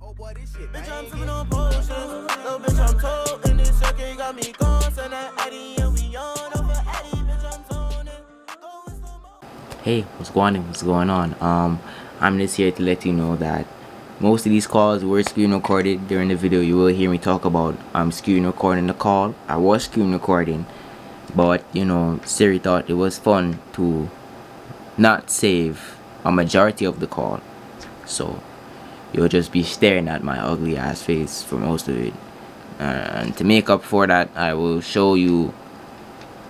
Oh boy, this shit, bitch, I'm sipping on potions. Little bitch, I'm told in this circuit, got me going. Send that Eddie and we on over Eddie, bitch, I'm zoning. Hey, what's going on? I'm just here to let you know that most of these calls were screen recorded. During the video you will hear me talk about screen recording the call. I was screen recording, but you know, Siri thought it was fun to not save a majority of the call, so you'll just be staring at my ugly ass face for most of it. And to make up for that, I will show you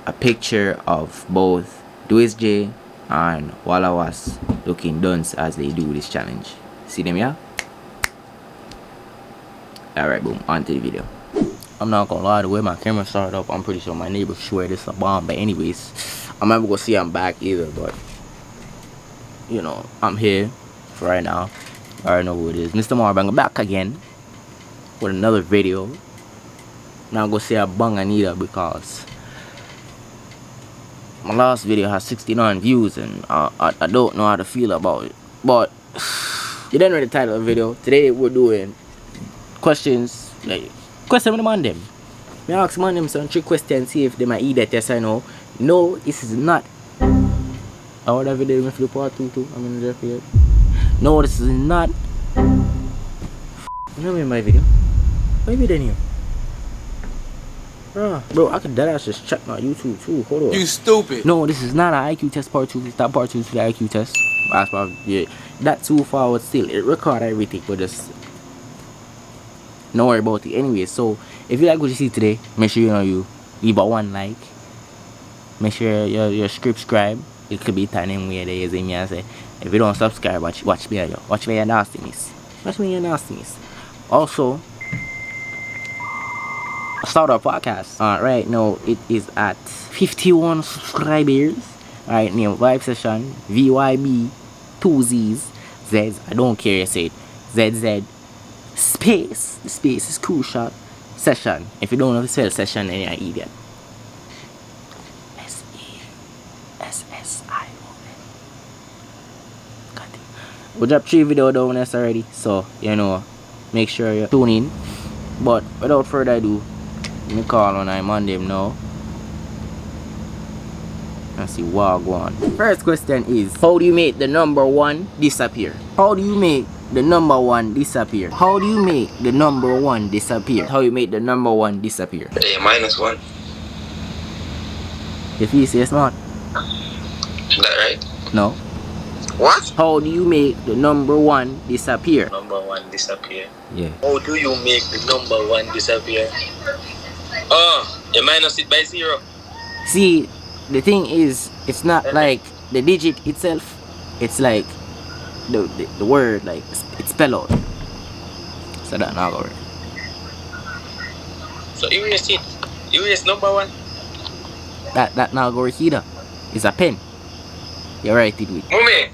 a picture of both DWIZ'S and WALLA'S looking dunce as they do this challenge. See them, yeah? Alright, boom, on to the video. I'm not gonna lie, the way my camera started up, I'm pretty sure my neighbors swear this is a bomb. But anyways, I'm never gonna see I'm back either, but you know, I'm here for right now. I already know who it is. Mr. Marbang back again with another video. Now I'm gonna say I bang Anita because my last video has 69 views and I don't know how to feel about it. But you didn't read the title of the video. Today we're doing questions, like question with them. We ask them some 3 questions, see if they might eat that yes or no. No, this is not. I would have video for the part 2 too. I'm in the here. No, this is not. You know me in my video. What video then here? Bro, I could deadass just check my YouTube too. Hold on. You stupid. No, this is not an IQ test part 2. It's not part 2 to the IQ test. That's probably, yeah, that too forward still. It record everything, but just don't worry about it anyway. So if you like what you see today, make sure you leave a 1 like. Make sure you subscribe. It could be turning where there is in me and say, if you don't subscribe, watch me, yo. Watch me your nastiness. Watch me your nastiness. Also, start our podcast. Right now it is at 51 subscribers. Right now, vibe session, VYB, 2Z's, Z's. I don't care you say it. ZZ space. The space is crucial. Session. If you don't know how to spell session, then you're an idiot. SESSION. We dropped 3 videos down this already, so you know, make sure you tune in. But without further ado, let me call on I'm on them now. Let's see what go on. First question is, how do you make the number 1 disappear? How do you make the number 1 disappear? How do you make the number 1 disappear? How you make the number 1 disappear? -1. If you say smart. Is that right? No. What? How do you make the number 1 disappear? Number 1 disappear. Yeah. How do you make the number 1 disappear? Oh, you minus it by 0. See, the thing is, it's not like the digit itself. It's like the word, like it's spelled out. So that's not gonna work. So erase it. Erase number 1. That not gonna work either. It's a pen. You write it with. Mommy.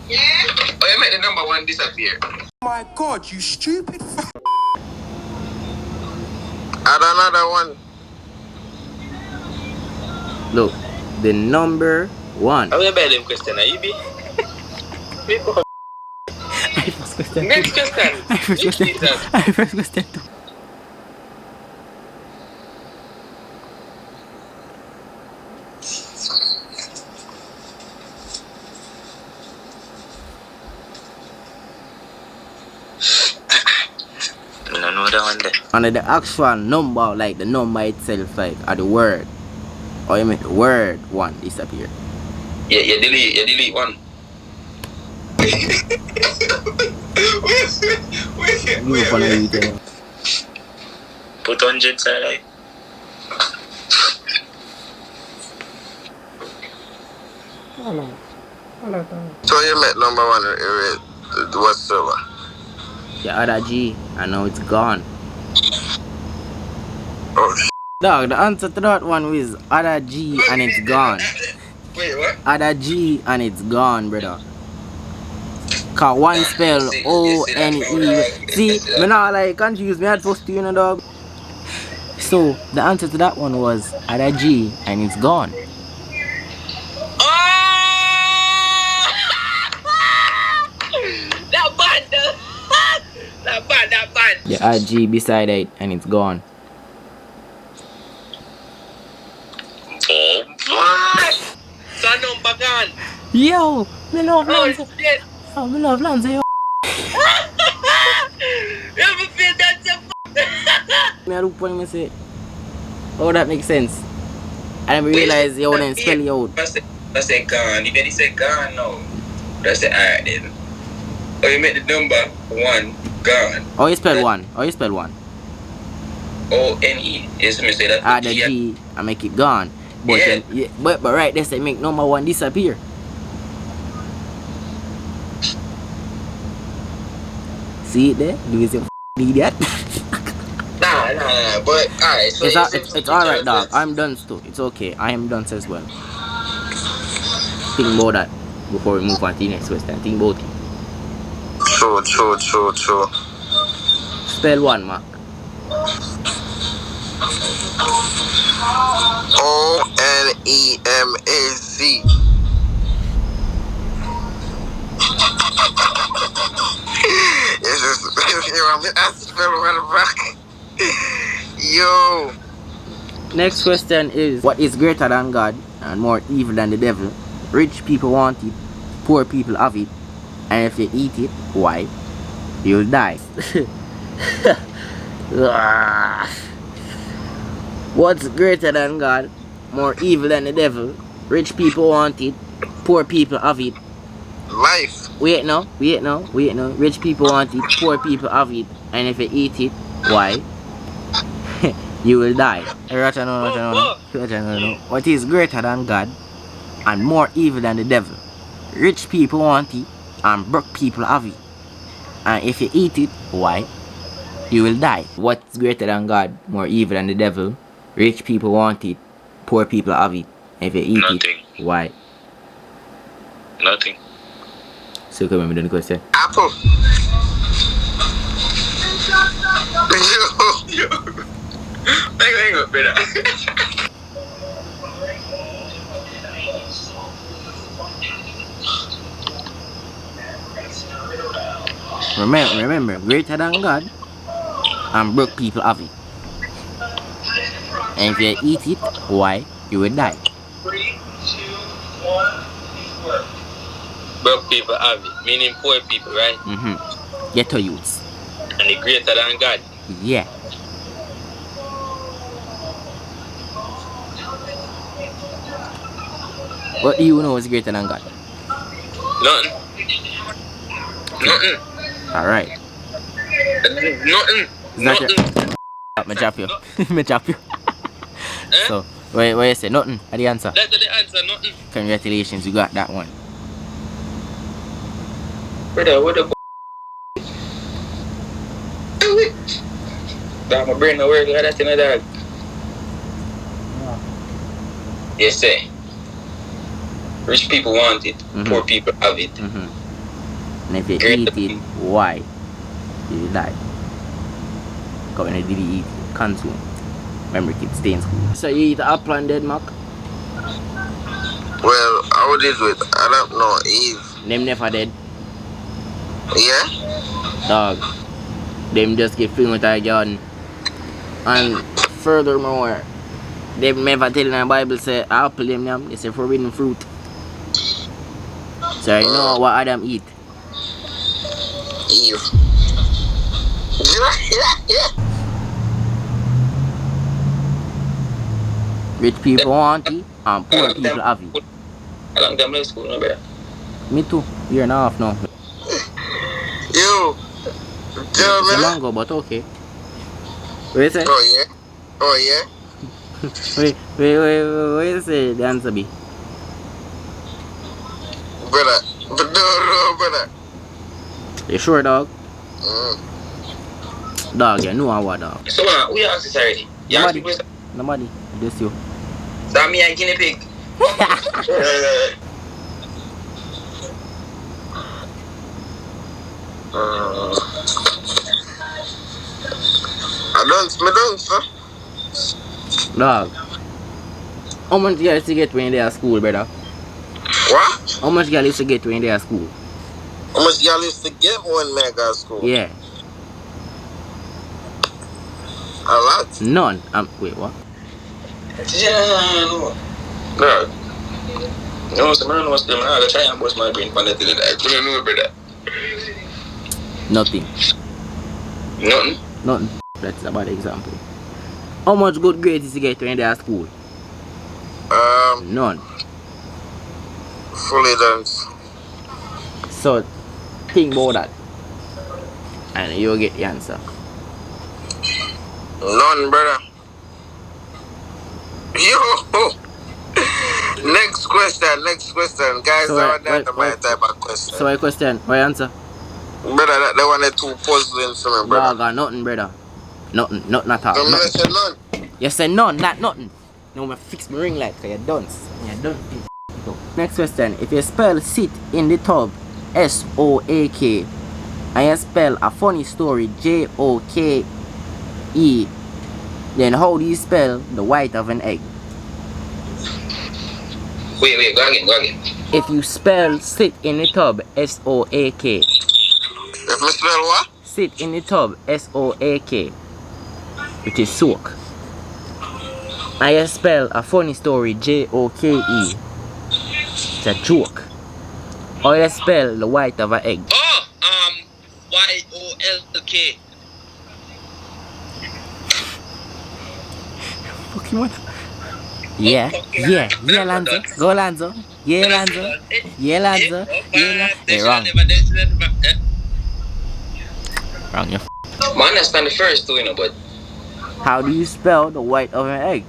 Yeah. Oh, you make the number 1 disappear. My God, you stupid Add another 1. Look, the number 1. How you buy them question? Are you be? I first question. Next question. I first question. I first question too. No, no, that one there. And the actual number, like the number itself, like are the word, or you make the word 1 disappear. Yeah, you delete 1. Wait. Put 100 side, right? So you met number 1 whatsoever? You add a G and now it's gone. Oh, Dog, the answer to that one is add a G and it's gone. Wait, what? Add a G and it's gone, brother. Cause 1 spell O-N-E. See, me not like confused. Me had first 2, you know, dog. So the answer to that one was add a G and it's gone. That bad. That bad, that bad. You add G beside it and it's gone. Oh, what? So number gone. Yo, me love Oh, Lanza. shit. Oh, me love Lanza, yo. You ever feel that? Me I look when me say, oh, that makes sense. I never realize you wouldn't spell it out. I say gone. If you say gone, no. That's the alright then. Oh, you make the number 1 gone. Oh, you spell one. Oh, you spell one. O-N-E. Yes, me say that. Add the G and make it gone. But Yeah. then, but right there say make number 1 disappear. See it there? Do you see idiot? Nah. But alright. So it's alright, dog. I'm done too. It's okay. I am done as well. Think about that before we move on to the next question. Think about it. True. Spell 1, Mark. O-N-E-M-A-Z. It's just, yo. Next question is, what is greater than God and more evil than the devil? Rich people want it, poor people have it, and if you eat it, why? You'll die. What's greater than God, more evil than the devil? Rich people want it, poor people have it. Life. Wait no. Rich people want it, poor people have it, and if you eat it, why? You will die. No. What is greater than God and more evil than the devil? Rich people want it and broke people have it. And if you eat it, why? You will die. What's greater than God, more evil than the devil? Rich people want it, poor people have it. And if you eat Nothing. it, why? Nothing. So come on, the question. Apple. Yo. Hang on, brother. Remember, greater than God and broke people have it. And if you eat it, why? You will die. 3, 2, 1, broke people have it, meaning poor people, right? Ghetto youths. And the greater than God. Yeah. What do you know is greater than God? Nothing. Alright. Nothing. Me drop you. Me drop you. So, what you say? Nothing. Are the answer? That's the answer, nothing. Congratulations, you got that one. Brother, what the That my brain no work like that in a dog. Yes, sir. Rich people want it, poor people have it. And if you eat it, why? You die. Because when you did eat it, consume. Remember, kids stay in school. So you eat apple and dead, Mark? Well, how would it with Adam? No, Eve. Them never dead. Yeah? Dog. Them just get filled with a gun. And furthermore, they never tell in the Bible say apple them, it's a forbidden fruit. So you know what Adam eat? Eve. Rich people want it and poor people have it. How long them left school, no brother? Me too. Year and a half now. Yo. It's a mango, but okay. What you say? Oh yeah? Wait, what you say the answer be? Brother. But no, brother. You sure, dog? Dog, you know what, dog? So we asked this already. You asked me Nobody. Just you. so me a guinea pig. I don't, sir. Dog. How much girl used to get when they at school, brother? What? How much girl used to get when they at school? How much y'all used to get when man got school? Yeah. A lot? None. Wait, what? Yeah, no. Bro. No, so I don't know what's them. I try and bust my brain for nothing that I couldn't know, brother. Nothing. Nothing? Nothing. That's a bad example. How much good grades did you get when you at school? None. Fully done. So, think about that. And you'll get the answer. None, brother. Yo! Next question. Guys, So, that my type of question. So, my question, my answer? Brother, that one is too puzzling for me, brother. Dog, got nothing, brother. Nothing at all. So, I said none. You said none, not nothing. No, I fix my ring light, cause you're done. You're done. Next question. If you spell sit in the tub, SOAK, and you spell a funny story, JOKE, then how do you spell the white of an egg? Wait, go again. If you spell sit in the tub, SOAK. If I spell what? Sit in the tub, SOAK, which is soak. And you spell a funny story, JOKE. It's a joke. Or you spell the white of an egg. Oh, YOLK. Fucking what? Yeah, Lanzo. Go, Lanzo. Yeah, Lanzo. Hey, wrong. Wrong, you Man, I understand the first two, you know, but How do you spell the white of an egg?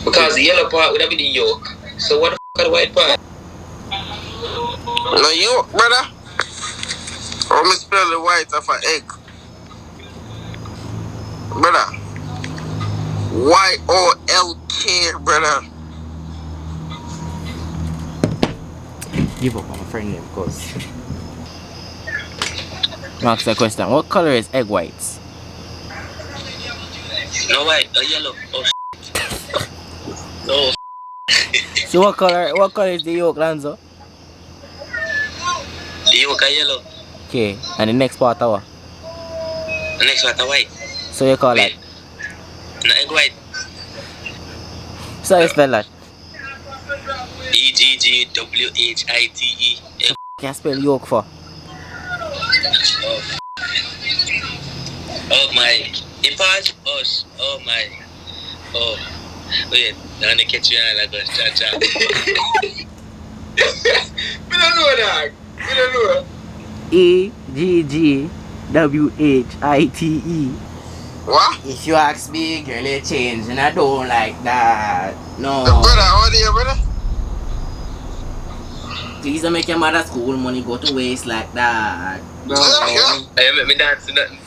because the yellow part would have been the yolk. So what the fuck are the white part? No yolk, brother. How me spell the white of an egg? Brother. YOLK, brother. Give up on my friend name, cause ask the question. What color is egg whites? No white, yellow. Oh no. So what color is the yolk, Lanzo? The yolk are yellow. Okay, and the next part what? The next part are white. So you call that? No egg white. So you spell that? EGGWHITE. Can spell yolk for? Oh my. Impart us. Oh my. Oh. Wait. Now they catch you on like a cha-cha. We don't know that. We don't know. AGGWHITE. What? If you ask me, girl, it change, and I don't like that. No. Brother, how old are you, brother? Please don't make your mother's school money go to waste like that, bro. I make me dance to nothing.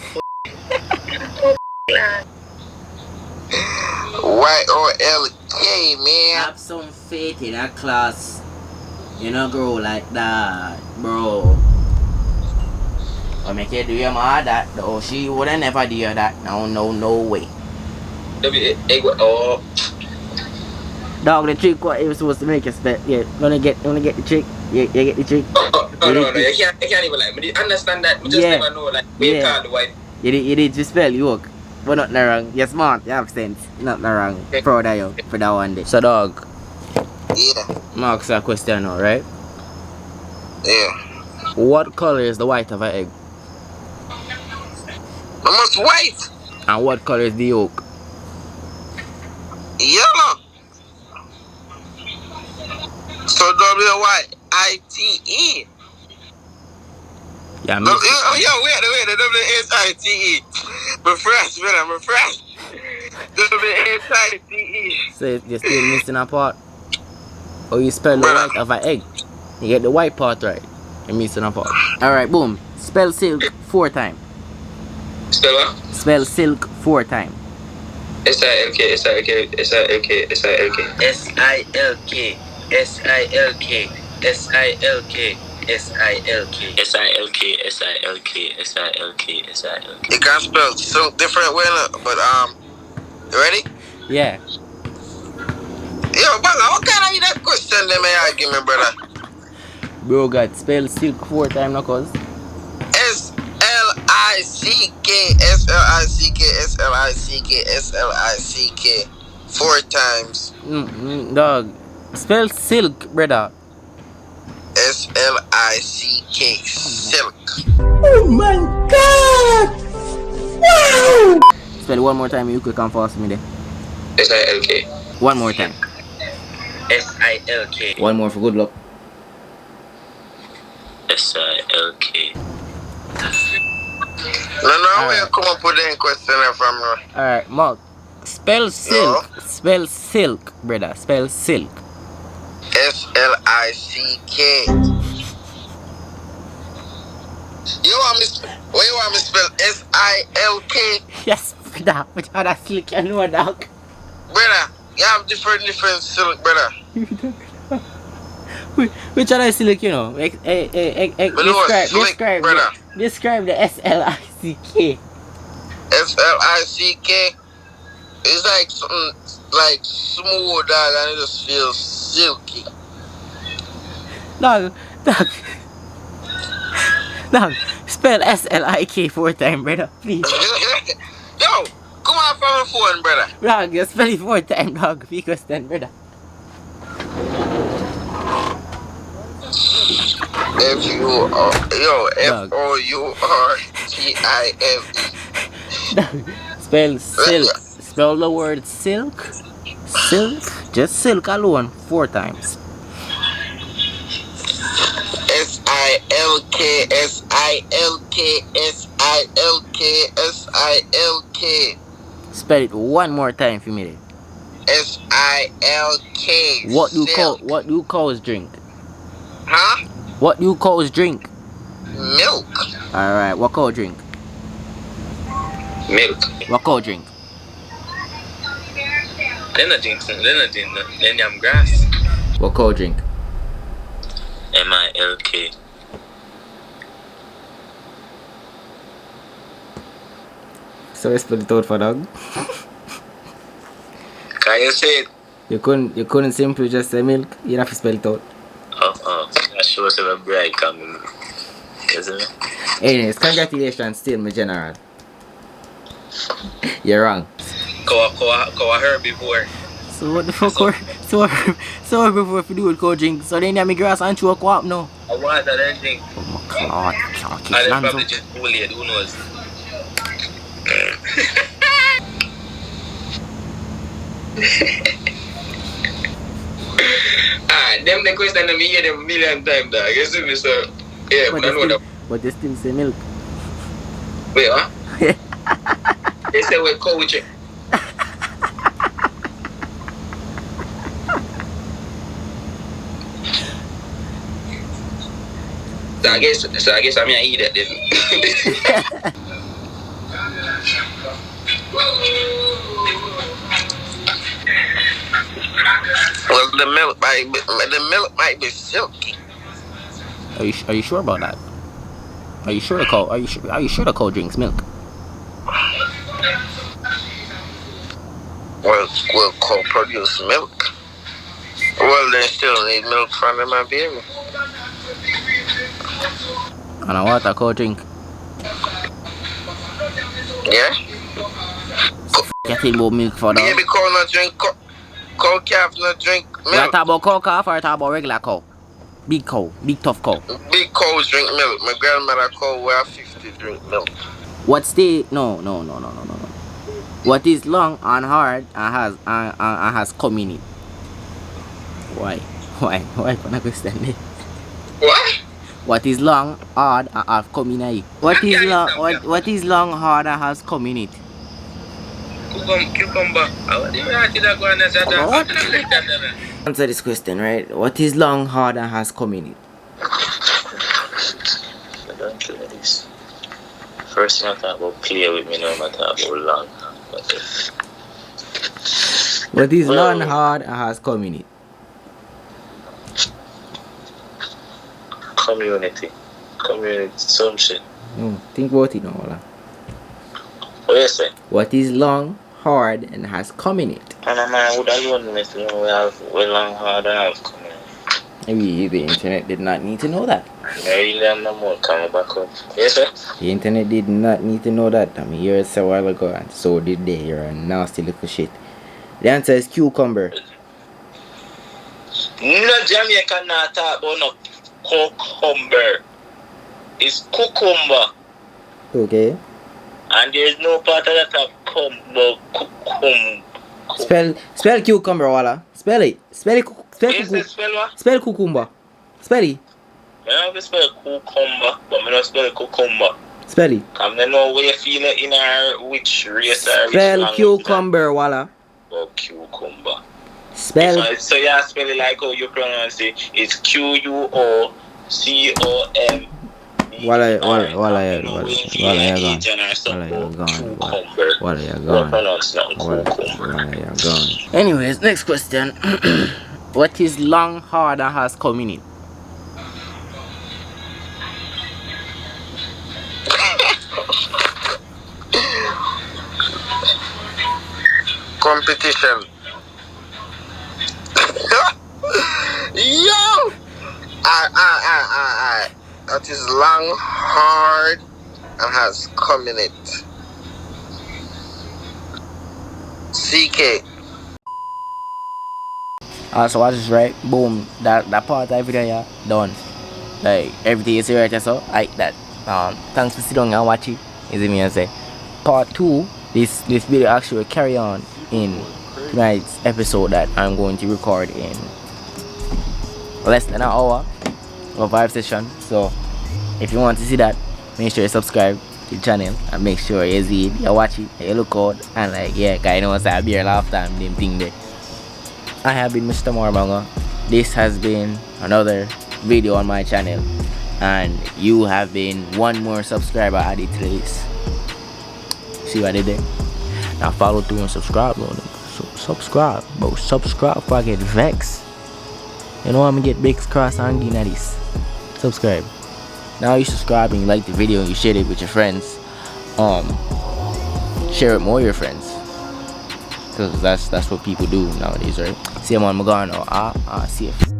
YOLK, man. Have some faith in that class. You know, grow like that, bro. Or make you do your mother that, though. She woulda never do you that. No way. Oh. Dog, the trick what it was supposed to make you spell. Yeah, wanna get the trick. You get the trick. No, you can't even like. I understand that. I just never know like. We call the white. You did to spell yolk. But nothing wrong. You're smart. You have sense. Nothing wrong. Proud of you for that one day. So dog. Yeah. Mark's a question now, right? Yeah. What color is the white of an egg? Almost white. And what color is the yolk? Yellow. So WYITE. Yeah, Wait, the WHITE. My fresh, brother, my fresh. WHITE. So you're still missing a part? Or you spell the white of an egg? You get the white part right. You're missing a part. Alright, boom. Spell silk 4 times. Spell what? Spell silk 4 times. SILK. You can spell so different way, but you ready? Yeah. Yo, brother, what kind of that question they may give me, brother? Bro, God, spell silk 4 times, no cuz. S-L-I-C-K 4 times. Dog. Spell silk, brother. S-L-I-C-K silk. Oh my god! Wow! Spell it one more time, you quick and fast me there. S-I-L-K. One more time. S-I-L-K. One more for good luck. S-I-L-K. No, where you come up with that question from? Alright, Mark. Spell silk. No. Spell silk, brother. Spell silk. S-L-I-C-K. You want me spell S-I-L-K? Yes, brother. Which other silk you know, dog? Brother, you have different silk, brother. Which other silk you know? Describe the S-L-I-C-K. S-L-I-C-K. It's like something like smooth, dog, and it just feels silky. Dog. Spell S-L-I-K 4 times, brother. Please. Yo, come on from the phone, brother. Dog, you spell it 4 times, dog. Because then, brother. F-O-U-R-T-I-M-E. Dog. Spell silk. Spell the word silk. Silk. Just silk alone 4 times. S-I-L-K, S-I-L-K, S-I-L-K, S-I-L-K. Spell it one more time for me. S-I-L-K. What do cows drink? Huh? What do cows drink? Milk. Alright, what cow drink? Milk. What cow drink? Then I'm grass. What cow drink? M-I-L-K. So I spell it out for dog. Can you say it? You couldn't simply just say milk. You have to spell it out. Oh. That shows you a bright coming. Isn't it? Anyways, congratulations still, my general. You're wrong. Go her before. So what the fuck were so before if you do with cow drink? So then you have me grass and choke up now. I want that anything. Oh my god, can't keep And then lands probably up. just bullied, who knows? Them the question that me hear them a million times, dog. You see me, so yeah, but I know that. But they still say milk. Wait, what? They say we're coaching. So I guess I mean I eat that then. Well, the milk might be silky. Are you sure about that? Are you sure the cow drinks milk? Well, cow produce milk. Well, they still need milk from them, my baby. And I want a cow drink. Yeah? Getting more milk for that. Baby cow not drink, cow calf not drink You milk. talk about cow calf or talk about regular cow? Big cow, big tough cow. Big cows drink milk. My grandmother cow were 50 drink milk. What's the no. What is long and hard and has cum in it? Why? Can I question it? What? What is long, hard, and have cum in it? What is long, hard, and has cum in it? Cucumber. Answer this question, right? What is long, hard, and has cum in it? I don't play this. First thing I talk about play with me, now I talk about long. What is long, hard, and has cum in it? Community, some shit. No, think about it now, Walla. What you say? What is long, hard, and has cum in it? And I'm like, would alone miss, we have long, hard, and have community. Maybe the internet did not need to know that. I really am no more coming back up. Yes, sir? The internet did not need to know that. I mean, you heard it a while ago, and so did they. You're a nasty little shit. The answer is cucumber. No Jamaican not talk about no cucumber. It's cucumber. Okay. And there's no part of that of cucumber. Spell cucumber, Walla. Spell it. Spell it. Yes, spell what? Spell cucumber. Spell it. I don't spell cucumber, but I don't spell cucumber. Spell it. I don't know where you feel it in our which race or which Spell language. cucumber, Walla. Oh, cucumber. Spell. So you spell it like how you pronounce it. It's Cucumber. Walla, you're gone. Walla, you're gone. Anyways, next question. What is long, hard, and has coming in? Competition. Yo! That is long, hard, and has come in it. CK. So watch this, right? Boom. That part of the video, yeah, done. Like everything is right, so like that. Thanks for sitting down and watch it. Is it me and say? Part 2. This video actually will carry on in tonight's episode that I'm going to record in less than an hour or 5 session. So if you want to see that, make sure you subscribe to the channel and make sure you see it, you watch it, you look out, and like, yeah, guys, you know what's that beer laugh time, them thing there. I have been Mr. Morbanga. This has been another video on my channel, and you have been one more subscriber added to this. See what I did there? Now follow through and subscribe, bro. Subscribe, bro. Subscribe before I get vexed. You know I'm gonna get big cross hanging at this. Subscribe. Now you subscribe and you like the video and you share it with your friends. Share it more with your friends. Cause that's what people do nowadays, right? See, I'm on Magano. See you.